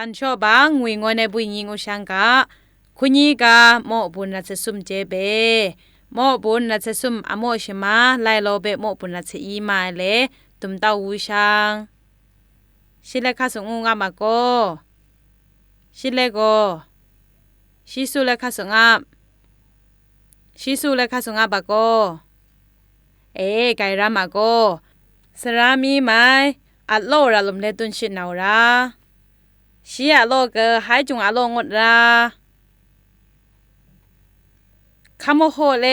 ปันชอบางงวยงอในบุญยิงอุชังกะคุณยีกาโมบุญนัสสุมเจเบโมบุญนัสสุมอโมชมาไลโลเบโมบุญนัสอีมาเลตุมตาวูชังชิเลคาสงงามาโกชิเลโกชิสุเลคาสงาชิสุเลคาสงาบาโกไกรามาโกสรามีไมอัลโลราลมเลตุนชินาวราชีอะโลกหายจุงอะโลงดราคาโมโฮเล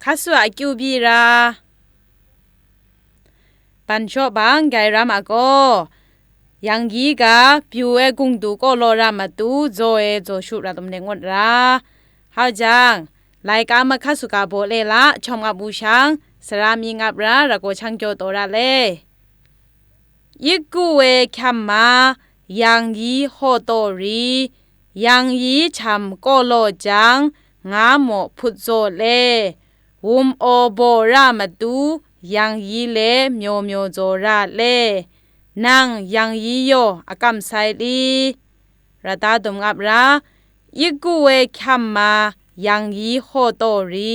คาสุอากิวบีราปันชอบางไกรามาโกยังกีกาพิวเอกุงดูโกโลรามาตูโจโจชุราตมเนงดราฮาจังไลกามาคาสุกาโบเลละชอมกับบูชังสรามีงับราระโกชังโกโตระเลยิกูเวคัมมายังยีโฮโตรียังยีชัมโกโลจังงาโมพุทโซเลวุมโอโบรามาตูยังยีเลเมียวเมียวโจระเลนังยังยีโยอากำไซลีระตาตุมงับรายิกูเวคัมมายังยีโฮโตรี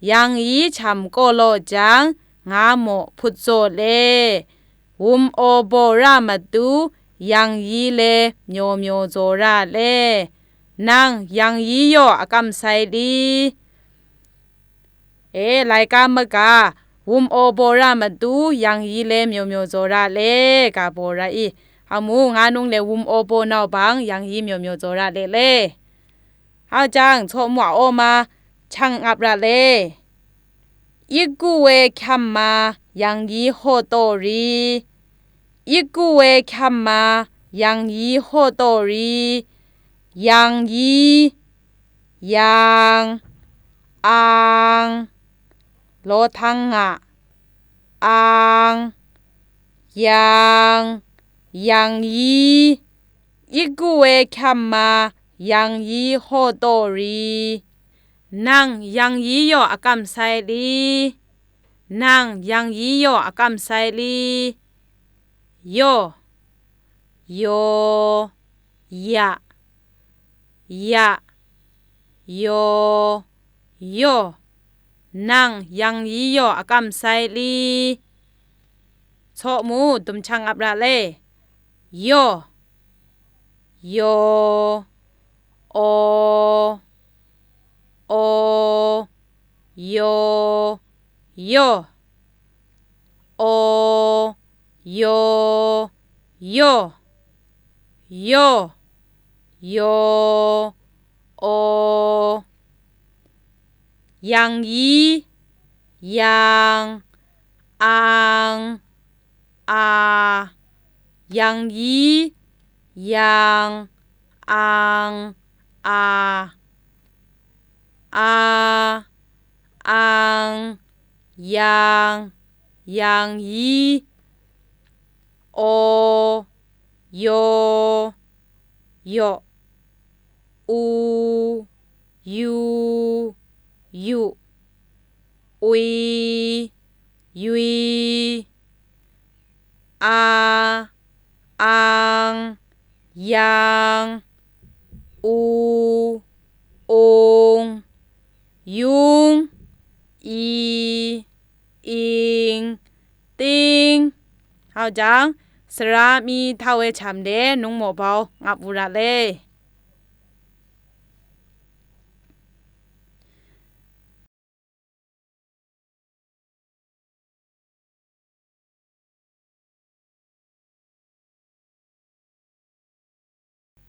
ยังยีชัมโกโลจังงาโมพุทโซเลวุมโอโบรามาตูยังยีเลเมียวเมียวโจระเลนังยังยีโยอากำไซลีไลกามกาวุมโอโบรามาตูยังยีเลเมียวเมียวโจระเลกาโบราอีฮามูงานุงเลวุมโอโบนาวบังยังยีเมียวเมียวโจระเลฮาจังโชมัวโอมาชังอับระเลยิกูเวคัมมายังยีโฮโตรียิกูเวคัมมายังยีโฮโตรียังยียังอังโลทังอะอังยังยียิกูเวคัมมายังยีโฮโตรีนังยังยีโยอากำไซลีนังยังยีโยอากำไซลีโยยะโยนังยังยีโยอากำไซลีโชมูตุมชังอับราเลโยโอโยโอโยโอยังยียังอังอายังยียังอังอาอังยังยีโอโยอูยูอุยยุยอังยังอูองยุงอิงติงเฮาจังสรามีทาเวชำเดนุงหมอเบางับวุระเล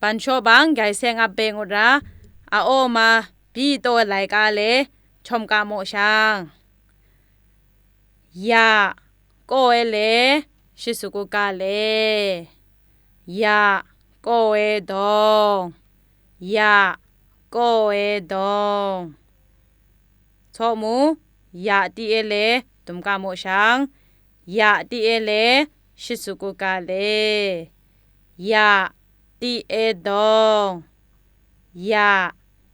ปันชอบังไกเซงอับเบงอุราอาโอมาบีโตไลกาเลชมกาโมชังยาโกเอเลชิสุกุกาเลยาโกเอดองยาโกเอดองโชมูยาตีเอเลตุมกาโมชังยาตีเอเลชิสุกุกาเลยาตีเอดองยา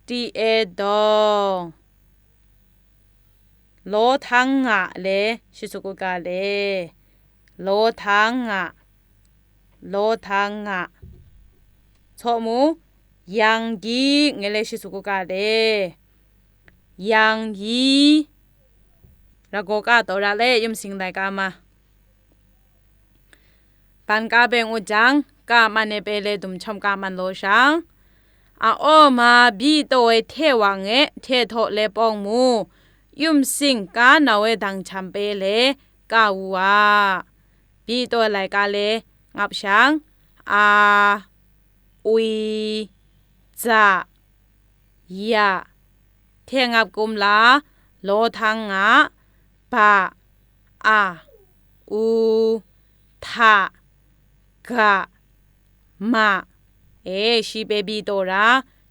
ตีเอดองโลทังอะเลชิสุกุกาเลโลทังอะ โลทังงะชอมูยังยีเงเลชิสุกุกาเดยังยีระโกกาตอระเลยุมสิงไดกามาปันกาเบงอุจังกามันเนเปเลตุมชมกามันโลชังอาโอมาบีโตเอเทวังเอเทโทเลปองมูยุมสิงกานาเวดังชัมเปเลกาวัวบีโตไลกาเลงับชังอาอุยจายาเทงับกุมลาโลทังงะปะอาอูทากะมาชีเบบีโตรา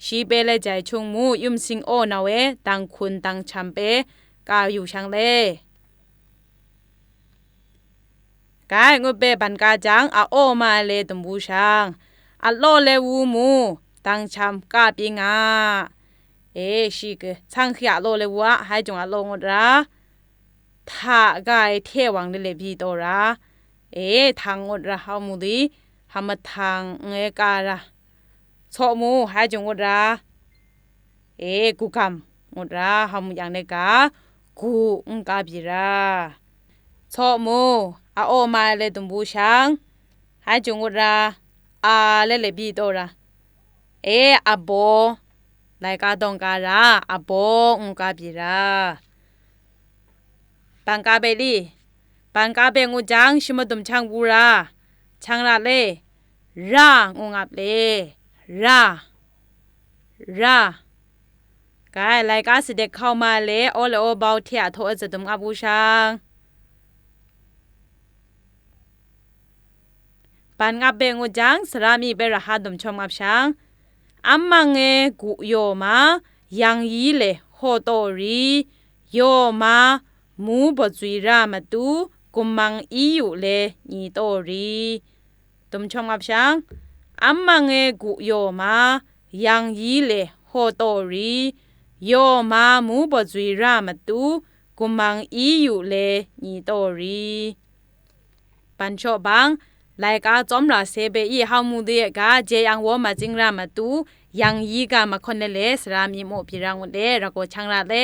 ชีเปเลใจชุงมูยุมสิงโอนาเวตังคุณตังชัมเปกาอยู่ชังเลกายงุเปบันกาจังอาโอมาเลตุมบูชังอัลโลเลวูมูตังชัมกาปิงาชีเกชังขยะโลเลวัวให้จงอัลโลงดราทากายเทวังเลบีโตราทางงดราฮามุดีฮามทางเงการาชอมูให้จงงดรากูกำงดราฮามุยังเนกากูกาบิราชอมูอาโอมาเลตุมบูชังให้จงงดราอาเลบีโตราอาโบไลกาตองการาอาโบกาบิราปังกาเบลีปังกาเบงูจังชิมตุมชังบูราชังระเลรางงับเลรากายไลกาสิเด็กเข้ามาเลโอเลโอเบาเทียโทอจะตุมอาบูชังปันงับเบงูจังสรามีเบรหาตุมชมงับชังอัมมังกุโยมายังยีเลโฮโตรีโยมามูบจุยรามาตูกุมังอีอยู่เลนีโตรีตุมชงอับชังอัมมังกุโยมายังยีเลโฮโตรีโยมามูบจุยรามาตูกุมังอีอยู่เลนีโตรีปันชอบังไลกาจอมราเซเบอีฮามูเดกาเจยังวอมาจิงรามาตูยังยีกามาคอนเนเลสรามีโมพิรังเดระโกชังราเล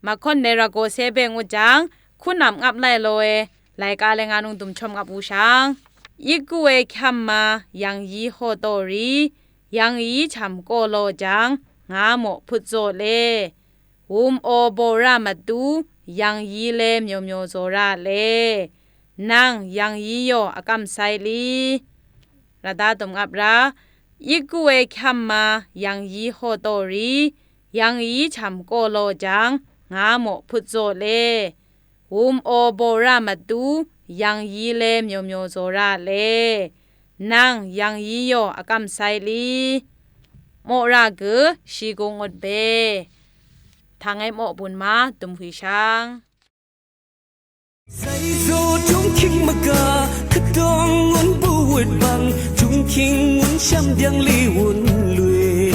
มาคนเนรโกเซเบงอุจังคุณนำงับไลโลไลกาเลงานุงตุมชมกับอูชังยิกูคัมมายังยีโฮโตรียังยีฉัมโกโลจังงาโมพุทโซเลวุมโอโบรามาตูยังยีเลเมียวโซราเล นางยังยีโยอากำไซลีระดาตมอับรายิกเวคัมมายังยีโฮโตรียังยีฉ่ำโกโลจังงาโมพุทโซเลวุมโอโบรามาตูยังยีเลมโยโมโซราเลนางยังยีโยอากำไซลีโมราเกชีกงอดเบทางไอโมบุญมาตุมหุยช้าง Dạy dỗ chúng kinh mà cả khất đong ngôn bu vượt bằng chúng kinh ngôn trăm đang li uốn lùi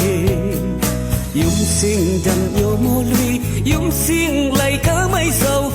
yếm sinh đàn yêu mô lùi yếm sinh lại cả mấy dầu